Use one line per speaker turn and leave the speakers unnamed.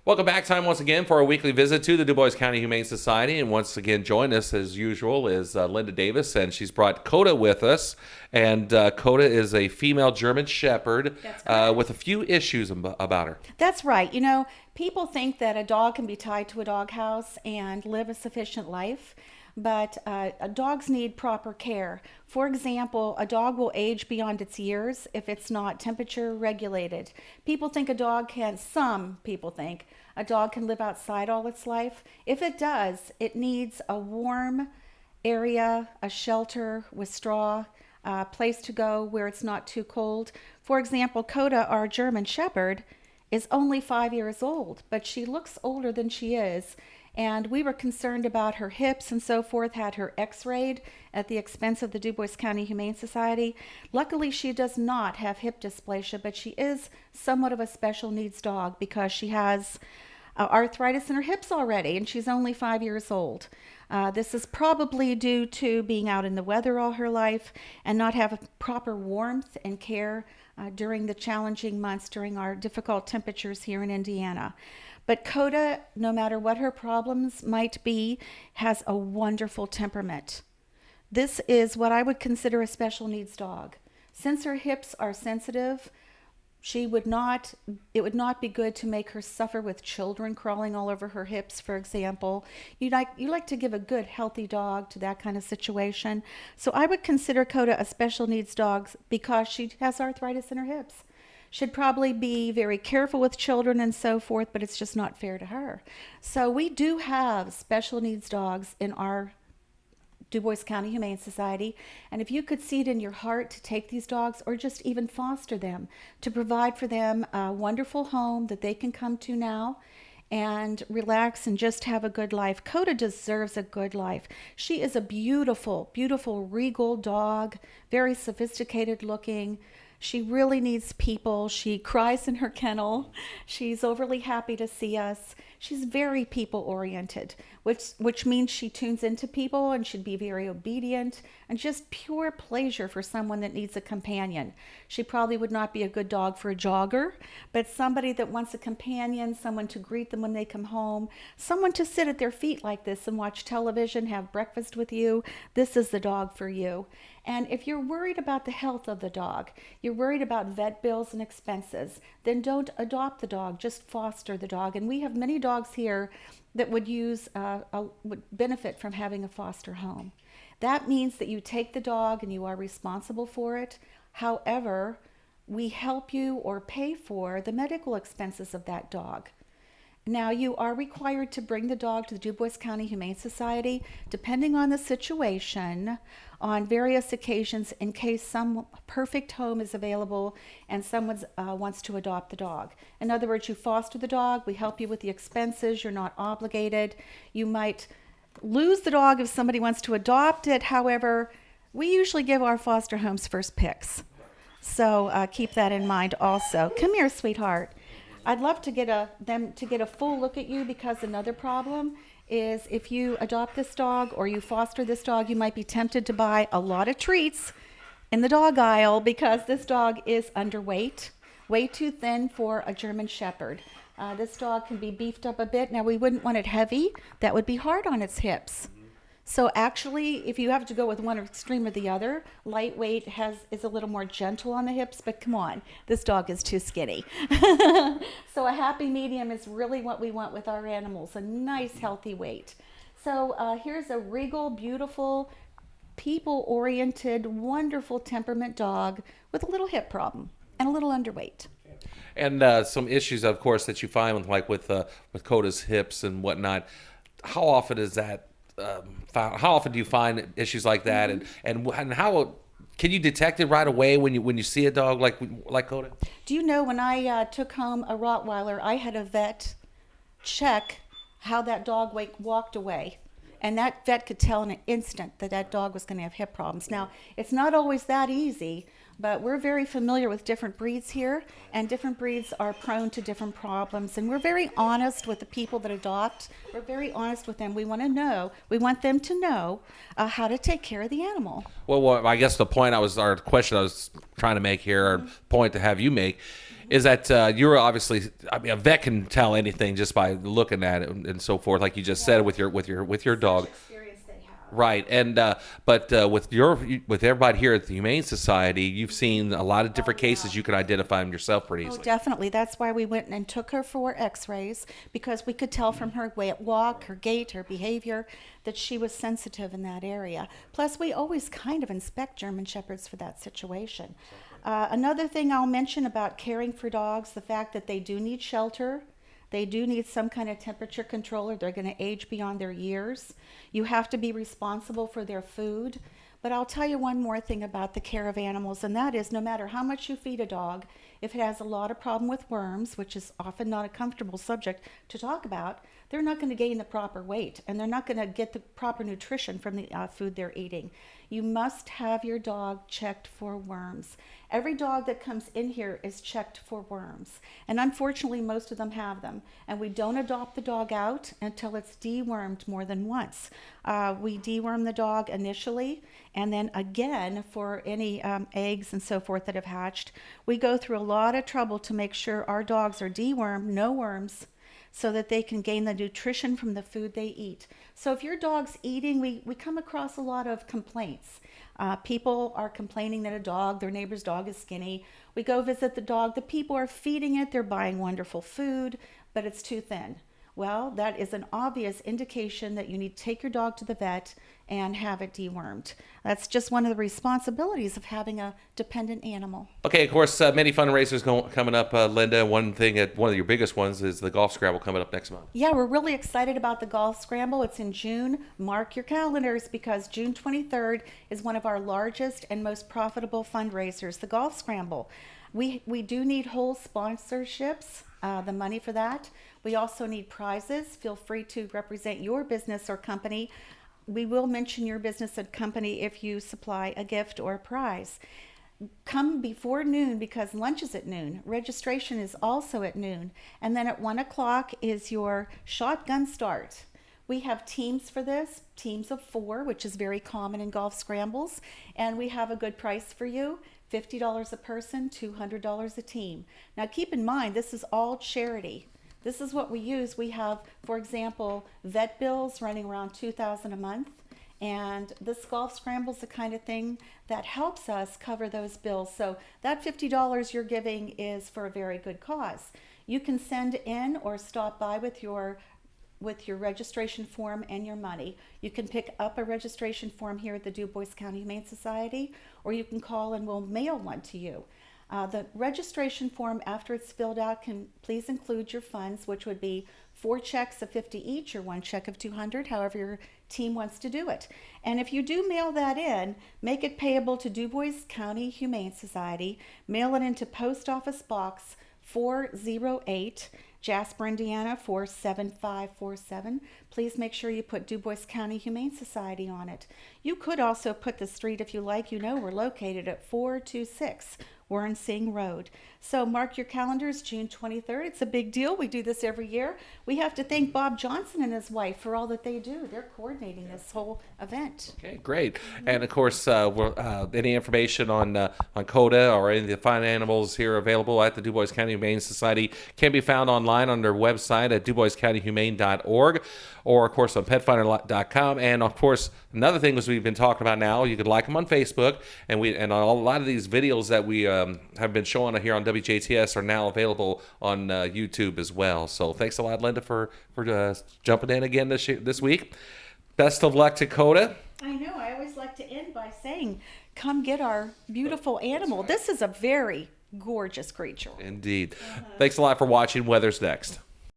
Welcome back. Time once again for our weekly visit to the Dubois County Humane Society. And once again, join us as usual is Linda Davis, and she's brought Koda with us. And Koda is a female German Shepherd with a few issues about her.
That's right. You know, people think that a dog can be tied to a doghouse and live a sufficient life, but dogs need proper care. For example, a dog will age beyond its years if it's not temperature regulated. Some people think a dog can live outside all its life. If it does, it needs a warm area, a shelter with straw, a place to go where it's not too cold. For example, Koda, our German Shepherd, is only 5 years old, but she looks older than she is. And we were concerned about her hips and so forth, had her x-rayed at the expense of the Dubois County Humane Society. Luckily, she does not have hip dysplasia, but she is somewhat of a special needs dog because she has arthritis in her hips already, and she's only 5 years old. This is probably due to being out in the weather all her life and not have proper warmth and care during the challenging months during our difficult temperatures here in Indiana. But Koda, no matter what her problems might be, has a wonderful temperament. This is what I would consider a special needs dog. Since her hips are sensitive, it would not be good to make her suffer with children crawling all over her hips, for example. You like to give a good, healthy dog to that kind of situation. So I would consider Koda a special needs dog because she has arthritis in her hips. Should probably be very careful with children and so forth, but it's just not fair to her. So we do have special needs dogs in our Dubois County Humane Society, and if you could see it in your heart to take these dogs or just even foster them, to provide for them a wonderful home that they can come to now and relax and just have a good life. Koda deserves a good life. She is a beautiful, beautiful regal dog, very sophisticated looking. She really needs people. She cries in her kennel. She's overly happy to see us. She's very people-oriented, which means she tunes into people and should be very obedient and just pure pleasure for someone that needs a companion. She probably would not be a good dog for a jogger, but somebody that wants a companion, someone to greet them when they come home, someone to sit at their feet like this and watch television, have breakfast with you, this is the dog for you. And if you're worried about the health of the dog, you're worried about vet bills and expenses, then don't adopt the dog, just foster the dog. And we have many dogs here that would would benefit from having a foster home. That means that you take the dog and you are responsible for it. However, we help you or pay for the medical expenses of that dog. Now, you are required to bring the dog to the Dubois County Humane Society, depending on the situation, on various occasions in case some perfect home is available and someone wants to adopt the dog. In other words, you foster the dog, we help you with the expenses, you're not obligated. You might lose the dog if somebody wants to adopt it. However, we usually give our foster homes first picks. So keep that in mind also. Come here, sweetheart. I'd love to get them to get a full look at you, because another problem is if you adopt this dog or you foster this dog, you might be tempted to buy a lot of treats in the dog aisle because this dog is underweight, way too thin for a German Shepherd. This dog can be beefed up a bit. Now, we wouldn't want it heavy. That would be hard on its hips. So actually, if you have to go with one extreme or the other, lightweight is a little more gentle on the hips, but come on, this dog is too skinny. So a happy medium is really what we want with our animals, a nice healthy weight. So here's a regal, beautiful, people-oriented, wonderful temperament dog with a little hip problem and a little underweight.
And some issues, of course, that you find with Koda's hips and whatnot. How often is that? How often do you find issues like that, and how can you detect it right away when you see a dog like Koda?
Do you know, when I took home a Rottweiler, I had a vet check how that dog walked away, and that vet could tell in an instant that dog was going to have hip problems. Now, it's not always that easy, but we're very familiar with different breeds here, and different breeds are prone to different problems, and we're very honest with the people that adopt. We're very honest with them. We want them to know how to take care of the animal.
Well, I guess the question I was trying to make here, or point to have you make, is that you're obviously, I mean, a vet can tell anything just by looking at it and so forth, like you just said with your dog.
Experience they have.
Right, and but with everybody here at the Humane Society, you've seen a lot of different cases. You can identify them yourself pretty
Oh,
easily.
definitely. That's why we went and took her for x-rays, because we could tell from her walk, her gait, her behavior, that she was sensitive in that area. Plus, we always kind of inspect German Shepherds for that situation. Another thing I'll mention about caring for dogs, the fact that they do need shelter. They do need some kind of temperature controller. They're going to age beyond their years. You have to be responsible for their food. But I'll tell you one more thing about the care of animals, and that is no matter how much you feed a dog, if it has a lot of problem with worms, which is often not a comfortable subject to talk about, they're not going to gain the proper weight, and they're not going to get the proper nutrition from the food they're eating. You must have your dog checked for worms. Every dog that comes in here is checked for worms, and unfortunately most of them have them, and we don't adopt the dog out until it's dewormed more than once. We deworm the dog initially, and then again for any eggs and so forth that have hatched. We go through a lot of trouble to make sure our dogs are dewormed, no worms, so that they can gain the nutrition from the food they eat. So if your dog's eating, we come across a lot of complaints. People are complaining that their neighbor's dog is skinny. We go visit the dog, the people are feeding it, they're buying wonderful food, but it's too thin. Well, that is an obvious indication that you need to take your dog to the vet and have it dewormed. That's just one of the responsibilities of having a dependent animal.
Okay, of course, many fundraisers coming up, Linda. One of your biggest ones is the golf scramble coming up next month.
Yeah, we're really excited about the golf scramble. It's in June. Mark your calendars, because June 23rd is one of our largest and most profitable fundraisers, the golf scramble. We do need whole sponsorships, the money for that. We also need prizes. Feel free to represent your business or company. We will mention your business and company if you supply a gift or a prize. Come before noon, because lunch is at noon. Registration is also at noon. And then at 1 o'clock is your shotgun start. We have teams for this, teams of 4, which is very common in golf scrambles. And we have a good price for you, $50 a person, $200 a team. Now keep in mind, this is all charity. This is what we use. We have, for example, vet bills running around $2,000 a month. And this golf scramble is the kind of thing that helps us cover those bills. So that $50 you're giving is for a very good cause. You can send in or stop by with your registration form and your money. You can pick up a registration form here at the Dubois County Humane Society, or you can call and we'll mail one to you. The registration form, after it's filled out, can please include your funds, which would be 4 checks of $50 each or 1 check of $200, however your team wants to do it. And if you do mail that in, make it payable to Dubois County Humane Society. Mail it into Post Office Box 408, Jasper, Indiana 47547. Please make sure you put Dubois County Humane Society on it. You could also put the street if you like. You know we're located at 426 Warren Singh Road. So mark your calendars, June 23rd. It's a big deal. We do this every year. We have to thank Bob Johnson and his wife for all that they do. They're coordinating this whole event.
Okay, great. And of course, any information on Koda or any of the fine animals here available at the Dubois County Humane Society can be found online on their website at duboiscountyhumane.org, or of course on petfinder.com. And of course, another thing was we've been talking about now, you could like them on Facebook, and on a lot of these videos that we have been showing here on WJTS are now available on YouTube as well. So thanks a lot, Linda, for jumping in again this week. Best of luck to Koda.
I know. I always like to end by saying, come get our beautiful animal. This is a very gorgeous creature.
Indeed. Thanks a lot for watching. Weather's next.